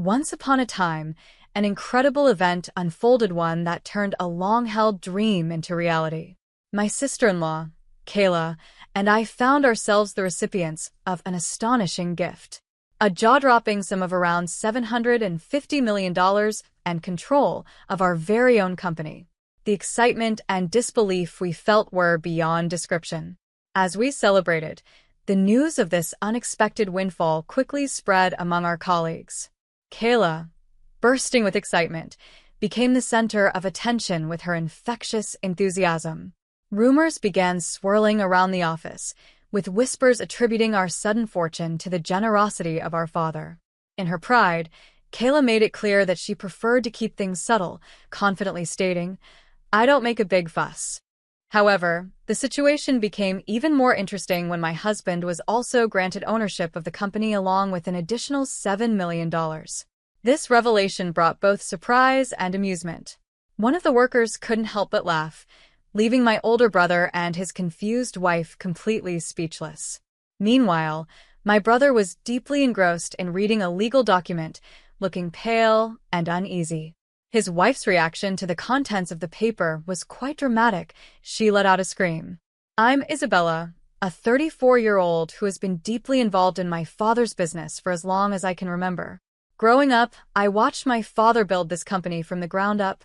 Once upon a time, an incredible event unfolded, one that turned a long-held dream into reality. My sister-in-law, Kayla, and I found ourselves the recipients of an astonishing gift. A jaw-dropping sum of around $750 million and control of our very own company. The excitement and disbelief we felt were beyond description. As we celebrated, the news of this unexpected windfall quickly spread among our colleagues. Kayla, bursting with excitement, became the center of attention with her infectious enthusiasm. Rumors began swirling around the office, with whispers attributing our sudden fortune to the generosity of our father. In her pride, Kayla made it clear that she preferred to keep things subtle, confidently stating, "I don't make a big fuss." However, the situation became even more interesting when my husband was also granted ownership of the company along with an additional $7 million. This revelation brought both surprise and amusement. One of the workers couldn't help but laugh, leaving my older brother and his confused wife completely speechless. Meanwhile, my brother was deeply engrossed in reading a legal document, looking pale and uneasy. His wife's reaction to the contents of the paper was quite dramatic. She let out a scream. "I'm Isabella, a 34-year-old who has been deeply involved in my father's business for as long as I can remember. Growing up, I watched my father build this company from the ground up,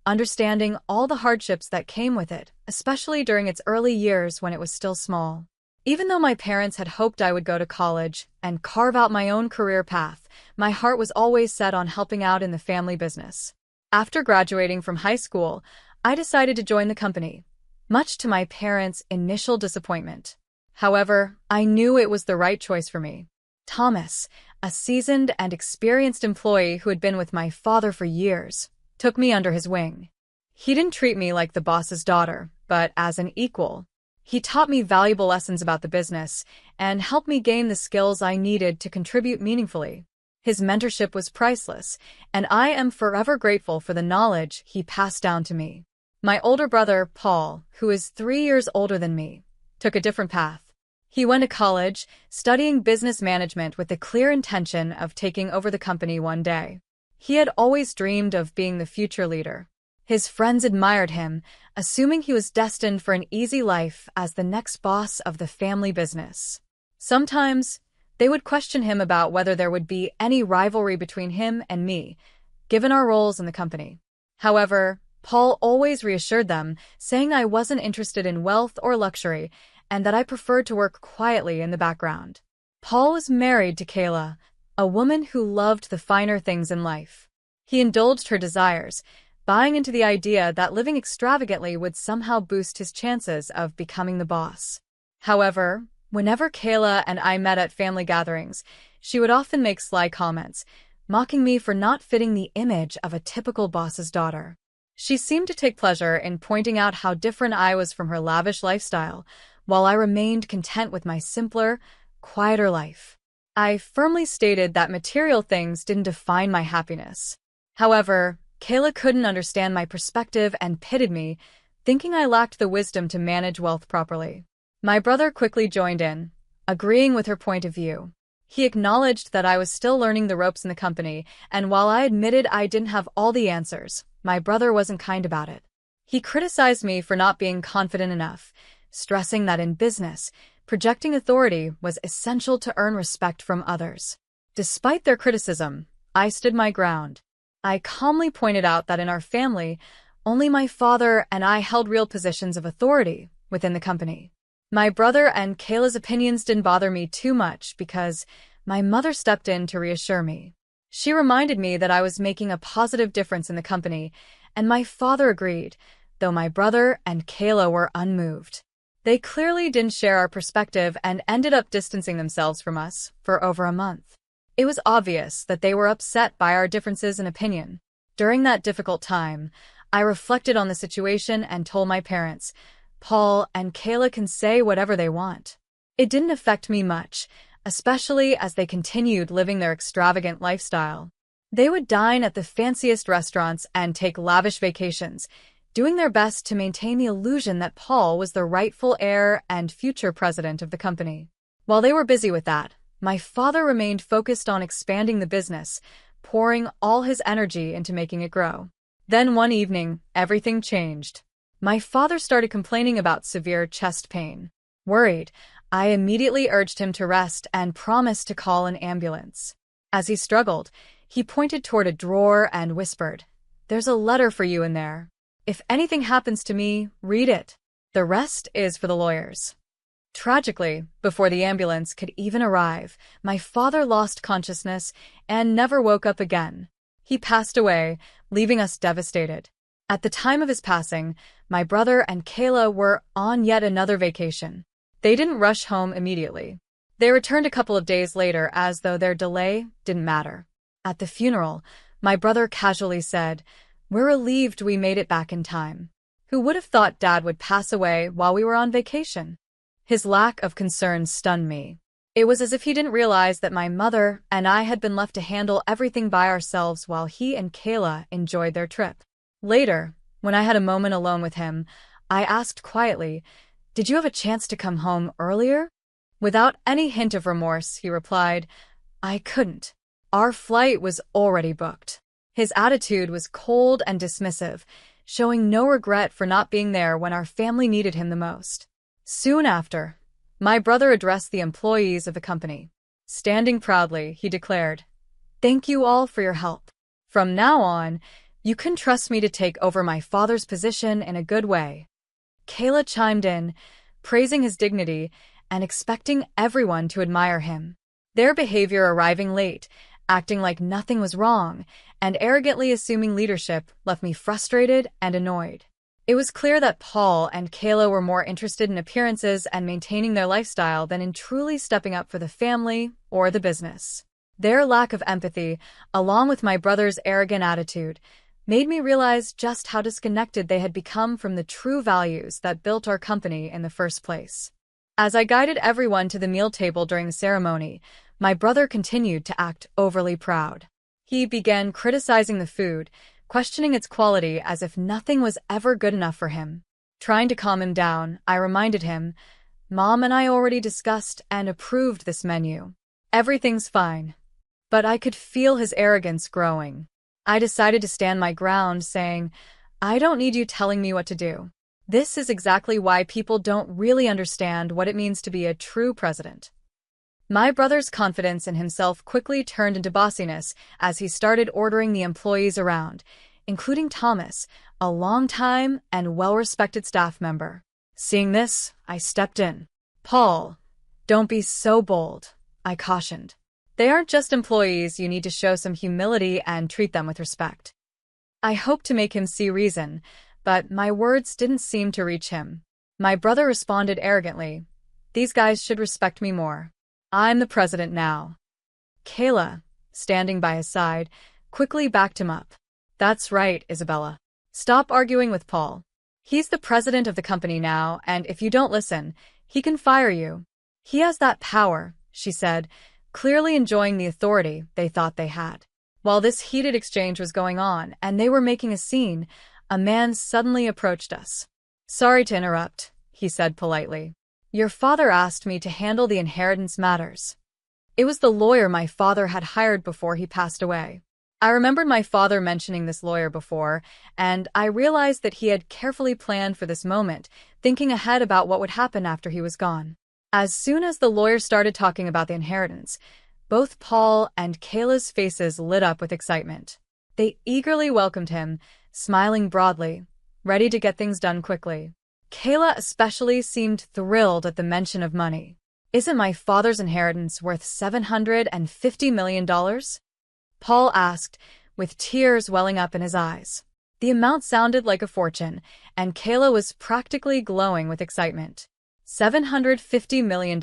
understanding all the hardships that came with it, especially during its early years when it was still small. Even though my parents had hoped I would go to college and carve out my own career path, my heart was always set on helping out in the family business. After graduating from high school, I decided to join the company, much to my parents' initial disappointment. However, I knew it was the right choice for me. Thomas, a seasoned and experienced employee who had been with my father for years, took me under his wing. He didn't treat me like the boss's daughter, but as an equal. He taught me valuable lessons about the business and helped me gain the skills I needed to contribute meaningfully. His mentorship was priceless, and I am forever grateful for the knowledge he passed down to me. My older brother, Paul, who is 3 years older than me, took a different path. He went to college, studying business management with the clear intention of taking over the company one day. He had always dreamed of being the future leader. His friends admired him, assuming he was destined for an easy life as the next boss of the family business. Sometimes, they would question him about whether there would be any rivalry between him and me, given our roles in the company. However, Paul always reassured them, saying I wasn't interested in wealth or luxury, and that I preferred to work quietly in the background. Paul was married to Kayla, a woman who loved the finer things in life. He indulged her desires, buying into the idea that living extravagantly would somehow boost his chances of becoming the boss. However, whenever Kayla and I met at family gatherings, she would often make sly comments, mocking me for not fitting the image of a typical boss's daughter. She seemed to take pleasure in pointing out how different I was from her lavish lifestyle, while I remained content with my simpler, quieter life. I firmly stated that material things didn't define my happiness. However, Kayla couldn't understand my perspective and pitted me, thinking I lacked the wisdom to manage wealth properly. My brother quickly joined in, agreeing with her point of view. He acknowledged that I was still learning the ropes in the company, and while I admitted I didn't have all the answers, my brother wasn't kind about it. He criticized me for not being confident enough, stressing that in business, projecting authority was essential to earn respect from others. Despite their criticism, I stood my ground. I calmly pointed out that in our family, only my father and I held real positions of authority within the company. My brother and Kayla's opinions didn't bother me too much because my mother stepped in to reassure me. She reminded me that I was making a positive difference in the company, and my father agreed, though my brother and Kayla were unmoved. They clearly didn't share our perspective and ended up distancing themselves from us for over a month. It was obvious that they were upset by our differences in opinion. During that difficult time, I reflected on the situation and told my parents, Paul and Kayla can say whatever they want. It didn't affect me much, especially as they continued living their extravagant lifestyle. They would dine at the fanciest restaurants and take lavish vacations, doing their best to maintain the illusion that Paul was the rightful heir and future president of the company. While they were busy with that, my father remained focused on expanding the business, pouring all his energy into making it grow. Then one evening, everything changed. My father started complaining about severe chest pain. Worried, I immediately urged him to rest and promised to call an ambulance. As he struggled, he pointed toward a drawer and whispered, "There's a letter for you in there. If anything happens to me, read it. The rest is for the lawyers." Tragically, before the ambulance could even arrive, my father lost consciousness and never woke up again. He passed away, leaving us devastated. At the time of his passing, my brother and Kayla were on yet another vacation. They didn't rush home immediately. They returned a couple of days later as though their delay didn't matter. At the funeral, my brother casually said, "We're relieved we made it back in time. Who would have thought Dad would pass away while we were on vacation?" His lack of concern stunned me. It was as if he didn't realize that my mother and I had been left to handle everything by ourselves while he and Kayla enjoyed their trip. Later, when I had a moment alone with him, I asked quietly, "Did you have a chance to come home earlier?" Without any hint of remorse, he replied, "I couldn't. Our flight was already booked." His attitude was cold and dismissive, showing no regret for not being there when our family needed him the most. Soon after, my brother addressed the employees of the company. Standing proudly, he declared, "Thank you all for your help. From now on, you can trust me to take over my father's position in a good way." Kayla chimed in, praising his dignity and expecting everyone to admire him. Their behavior arriving late, acting like nothing was wrong, and arrogantly assuming leadership left me frustrated and annoyed. It was clear that Paul and Kayla were more interested in appearances and maintaining their lifestyle than in truly stepping up for the family or the business. Their lack of empathy, along with my brother's arrogant attitude, made me realize just how disconnected they had become from the true values that built our company in the first place. As I guided everyone to the meal table during the ceremony, my brother continued to act overly proud. He began criticizing the food, questioning its quality as if nothing was ever good enough for him. Trying to calm him down, I reminded him, "Mom and I already discussed and approved this menu. Everything's fine." But I could feel his arrogance growing. I decided to stand my ground, saying, "I don't need you telling me what to do. This is exactly why people don't really understand what it means to be a true president." My brother's confidence in himself quickly turned into bossiness as he started ordering the employees around, including Thomas, a long-time and well-respected staff member. Seeing this, I stepped in. "Paul, don't be so bold," I cautioned. "They aren't just employees. You need to show some humility and treat them with respect." I hoped to make him see reason, but my words didn't seem to reach him. My brother responded arrogantly, "These guys should respect me more. I'm the president now." Kayla, standing by his side, quickly backed him up. "That's right, Isabella. Stop arguing with Paul. He's the president of the company now, and if you don't listen, he can fire you. He has that power," she said, clearly enjoying the authority they thought they had. While this heated exchange was going on and they were making a scene, a man suddenly approached us. "Sorry to interrupt," he said politely. "Your father asked me to handle the inheritance matters." It was the lawyer my father had hired before he passed away. I remembered my father mentioning this lawyer before, and I realized that he had carefully planned for this moment, thinking ahead about what would happen after he was gone. As soon as the lawyer started talking about the inheritance, both Paul and Kayla's faces lit up with excitement. They eagerly welcomed him, smiling broadly, ready to get things done quickly. Kayla especially seemed thrilled at the mention of money. "Isn't my father's inheritance worth $750 million? Paul asked, with tears welling up in his eyes. The amount sounded like a fortune, and Kayla was practically glowing with excitement. $750 million.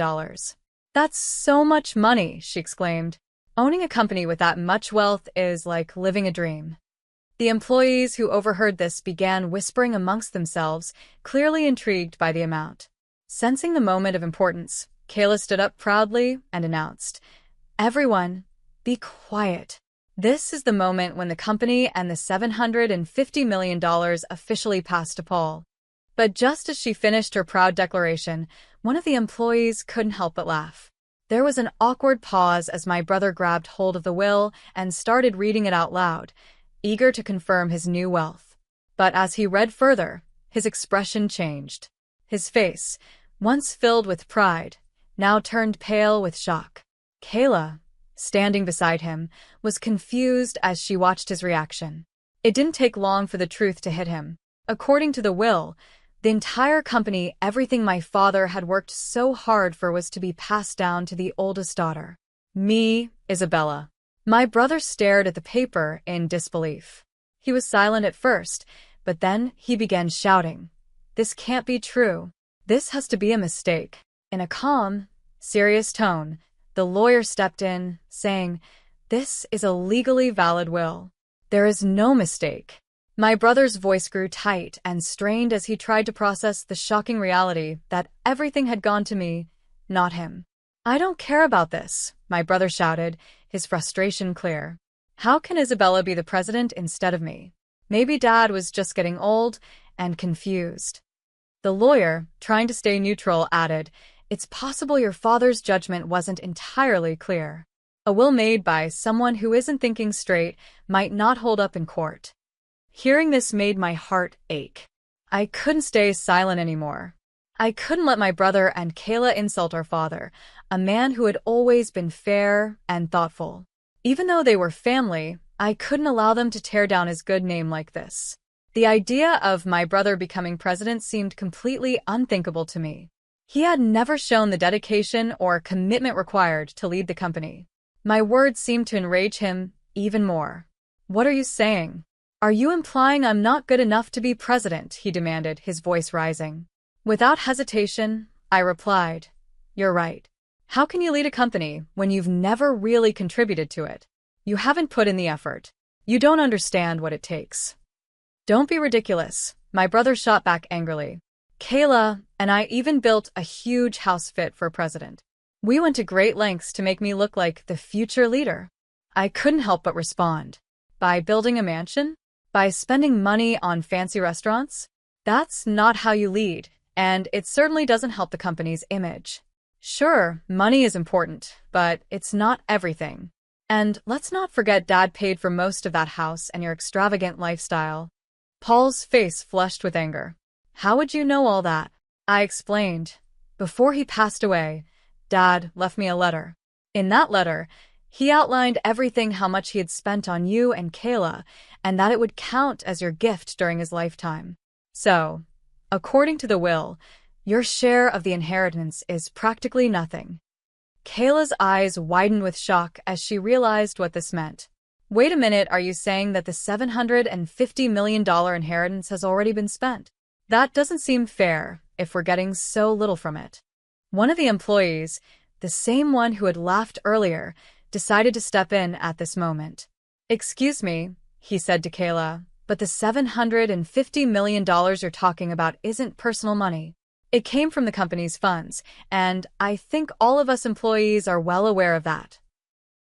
That's so much money, she exclaimed. Owning a company with that much wealth is like living a dream. The employees who overheard this began whispering amongst themselves, clearly intrigued by the amount. Sensing the moment of importance, Kayla stood up proudly and announced, "Everyone, be quiet. This is the moment when the company and the $750 million officially pass to Paul." But just as she finished her proud declaration, one of the employees couldn't help but laugh. There was an awkward pause as my brother grabbed hold of the will and started reading it out loud, eager to confirm his new wealth. But as he read further, his expression changed. His face, once filled with pride, now turned pale with shock. Kayla, standing beside him, was confused as she watched his reaction. It didn't take long for the truth to hit him. According to the will, the entire company, everything my father had worked so hard for, was to be passed down to the oldest daughter. Me, Isabella. My brother stared at the paper in disbelief. He was silent at first, but then he began shouting, "This can't be true. This has to be a mistake." In a calm, serious tone, the lawyer stepped in, saying, "This is a legally valid will. There is no mistake." My brother's voice grew tight and strained as he tried to process the shocking reality that everything had gone to me, not him. "I don't care about this," my brother shouted, his frustration clear. "How can Isabella be the president instead of me? Maybe Dad was just getting old and confused." The lawyer, trying to stay neutral, added, "It's possible your father's judgment wasn't entirely clear. A will made by someone who isn't thinking straight might not hold up in court." Hearing this made my heart ache. I couldn't stay silent anymore. I couldn't let my brother and Kayla insult our father, a man who had always been fair and thoughtful. Even though they were family, I couldn't allow them to tear down his good name like this. The idea of my brother becoming president seemed completely unthinkable to me. He had never shown the dedication or commitment required to lead the company. My words seemed to enrage him even more. "What are you saying? Are you implying I'm not good enough to be president?" he demanded, his voice rising. Without hesitation, I replied, "You're right. How can you lead a company when you've never really contributed to it? You haven't put in the effort. You don't understand what it takes." "Don't be ridiculous," my brother shot back angrily. "Kayla and I even built a huge house fit for president. We went to great lengths to make me look like the future leader." I couldn't help but respond. "By building a mansion? By spending money on fancy restaurants? That's not how you lead, and it certainly doesn't help the company's image. Sure, money is important, but it's not everything. And let's not forget Dad paid for most of that house and your extravagant lifestyle." Paul's face flushed with anger. "How would you know all that?" I explained. "Before he passed away, Dad left me a letter. In that letter, he outlined everything, how much he had spent on you and Kayla, and that it would count as your gift during his lifetime. So, according to the will, your share of the inheritance is practically nothing." Kayla's eyes widened with shock as she realized what this meant. "Wait a minute, are you saying that the $750 million inheritance has already been spent? That doesn't seem fair if we're getting so little from it." One of the employees, the same one who had laughed earlier, decided to step in at this moment. "Excuse me," he said to Kayla, "but the $750 million you're talking about isn't personal money. It came from the company's funds, and I think all of us employees are well aware of that."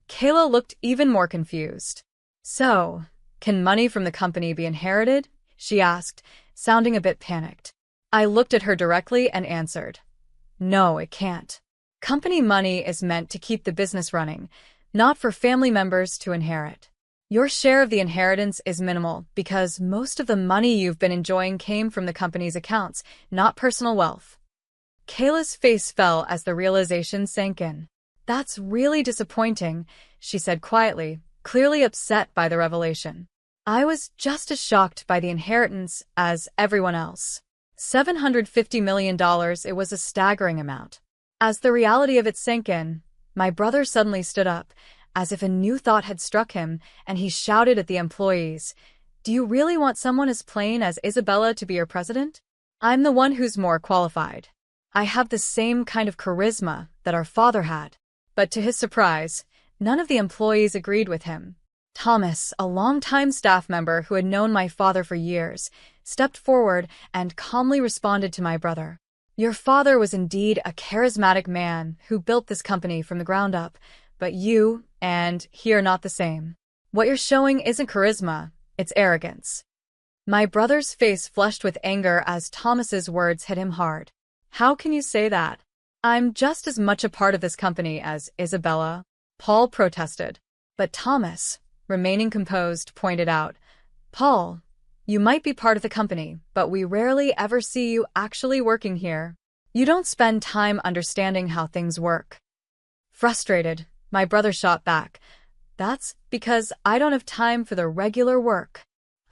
Kayla looked even more confused. "So, can money from the company be inherited?" she asked, sounding a bit panicked. I looked at her directly and answered, "No, it can't. Company money is meant to keep the business running, not for family members to inherit. Your share of the inheritance is minimal because most of the money you've been enjoying came from the company's accounts, not personal wealth." Kayla's face fell as the realization sank in. "That's really disappointing," she said quietly, clearly upset by the revelation. I was just as shocked by the inheritance as everyone else. $750 million, it was a staggering amount. As the reality of it sank in, my brother suddenly stood up, as if a new thought had struck him, and he shouted at the employees, "Do you really want someone as plain as Isabella to be your president? I'm the one who's more qualified. I have the same kind of charisma that our father had." But to his surprise, none of the employees agreed with him. Thomas, a longtime staff member who had known my father for years, stepped forward and calmly responded to my brother. "Your father was indeed a charismatic man who built this company from the ground up, but you and he are not the same. What you're showing isn't charisma, it's arrogance." My brother's face flushed with anger as Thomas's words hit him hard. "How can you say that? I'm just as much a part of this company as Isabella, Paul protested. But Thomas, remaining composed, pointed out, Paul, you might be part of the company, but we rarely ever see you actually working here. You don't spend time understanding how things work. Frustrated, my brother shot back, that's because I don't have time for the regular work.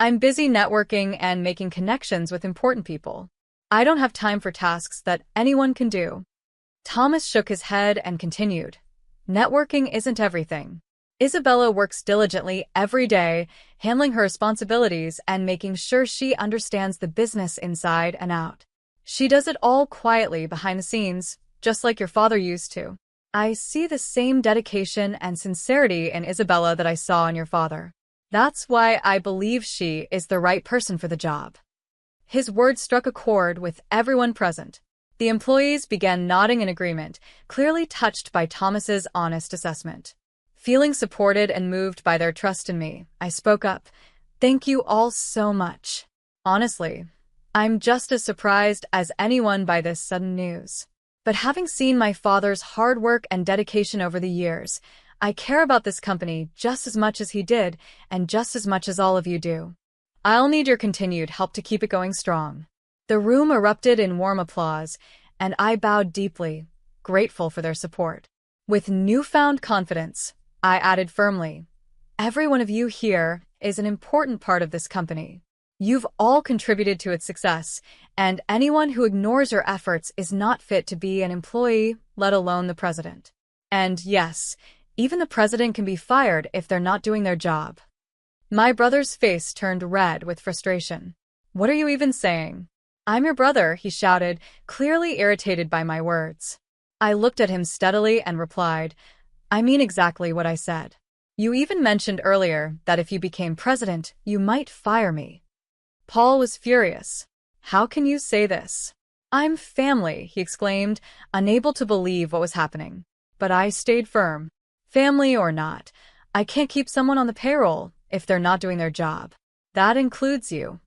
I'm busy networking and making connections with important people. I don't have time for tasks that anyone can do. Thomas shook his head and continued, networking isn't everything. Isabella works diligently every day, handling her responsibilities and making sure she understands the business inside and out. She does it all quietly behind the scenes, just like your father used to. I see the same dedication and sincerity in Isabella that I saw in your father. That's why I believe she is the right person for the job. His words struck a chord with everyone present. The employees began nodding in agreement, clearly touched by Thomas's honest assessment. Feeling supported and moved by their trust in me, I spoke up. Thank you all so much. Honestly, I'm just as surprised as anyone by this sudden news. But having seen my father's hard work and dedication over the years, I care about this company just as much as he did and just as much as all of you do. I'll need your continued help to keep it going strong. The room erupted in warm applause, and I bowed deeply, grateful for their support. With newfound confidence, I added firmly, every one of you here is an important part of this company. You've all contributed to its success, and anyone who ignores your efforts is not fit to be an employee, let alone the president. And yes, even the president can be fired if they're not doing their job. My brother's face turned red with frustration. What are you even saying? I'm your brother, he shouted, clearly irritated by my words. I looked at him steadily and replied, I mean exactly what I said. You even mentioned earlier that if you became president, you might fire me. Paul was furious. How can you say this? I'm family, he exclaimed, unable to believe what was happening. But I stayed firm. Family or not, I can't keep someone on the payroll if they're not doing their job. That includes you.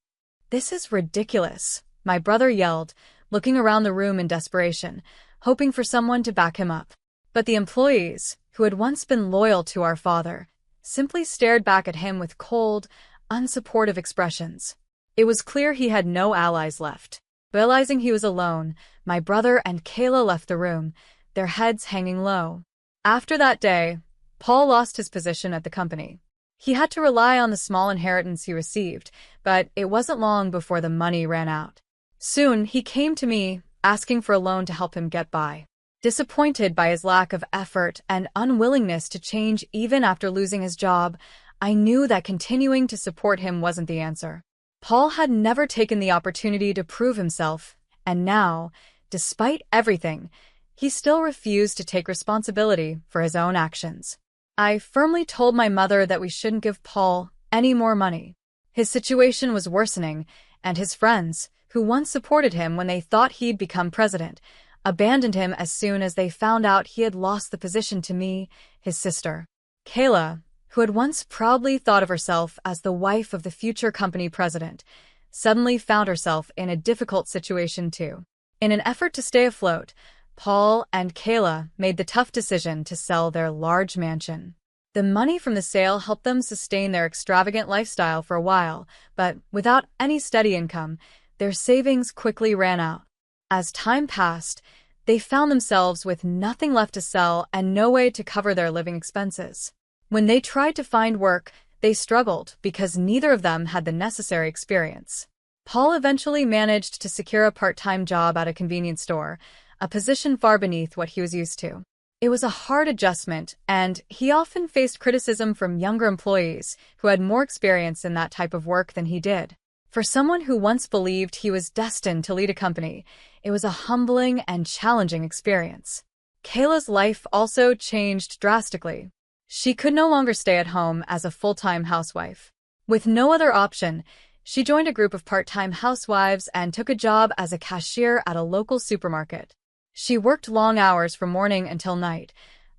This is ridiculous, my brother yelled, looking around the room in desperation, hoping for someone to back him up. But the employees, who had once been loyal to our father, simply stared back at him with cold, unsupportive expressions. It was clear he had no allies left. Realizing he was alone, my brother and Kayla left the room, their heads hanging low. After that day, Paul lost his position at the company. He had to rely on the small inheritance he received, but it wasn't long before the money ran out. Soon, he came to me, asking for a loan to help him get by. Disappointed by his lack of effort and unwillingness to change even after losing his job, I knew that continuing to support him wasn't the answer. Paul had never taken the opportunity to prove himself, and now, despite everything, he still refused to take responsibility for his own actions. I firmly told my mother that we shouldn't give Paul any more money. His situation was worsening, and his friends, who once supported him when they thought he'd become president, abandoned him as soon as they found out he had lost the position to me, his sister. Kayla, who had once proudly thought of herself as the wife of the future company president, suddenly found herself in a difficult situation too. In an effort to stay afloat, Paul and Kayla made the tough decision to sell their large mansion. The money from the sale helped them sustain their extravagant lifestyle for a while, but without any steady income, their savings quickly ran out. As time passed, they found themselves with nothing left to sell and no way to cover their living expenses. When they tried to find work, they struggled because neither of them had the necessary experience. Paul eventually managed to secure a part-time job at a convenience store, a position far beneath what he was used to. It was a hard adjustment, and he often faced criticism from younger employees who had more experience in that type of work than he did. For someone who once believed he was destined to lead a company, it was a humbling and challenging experience. Kayla's life also changed drastically. She could no longer stay at home as a full-time housewife. With no other option, she joined a group of part-time housewives and took a job as a cashier at a local supermarket. She worked long hours from morning until night,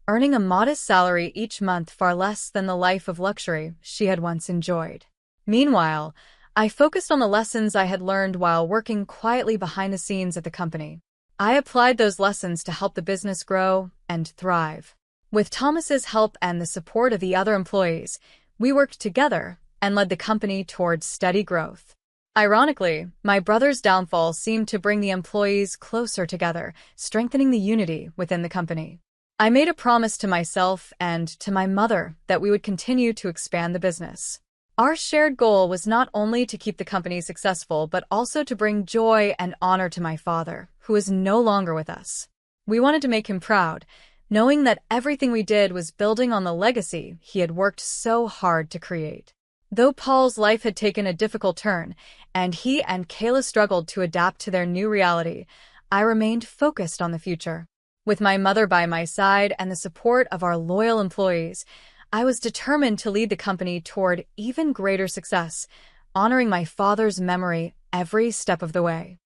earning a modest salary each month, far less than the life of luxury she had once enjoyed. Meanwhile, I focused on the lessons I had learned while working quietly behind the scenes at the company. I applied those lessons to help the business grow and thrive. With Thomas's help and the support of the other employees, we worked together and led the company towards steady growth. Ironically, my brother's downfall seemed to bring the employees closer together, strengthening the unity within the company. I made a promise to myself and to my mother that we would continue to expand the business. Our shared goal was not only to keep the company successful, but also to bring joy and honor to my father, who is no longer with us. We wanted to make him proud, knowing that everything we did was building on the legacy he had worked so hard to create. Though Paul's life had taken a difficult turn, and he and Kayla struggled to adapt to their new reality, I remained focused on the future. With my mother by my side and the support of our loyal employees, I was determined to lead the company toward even greater success, honoring my father's memory every step of the way.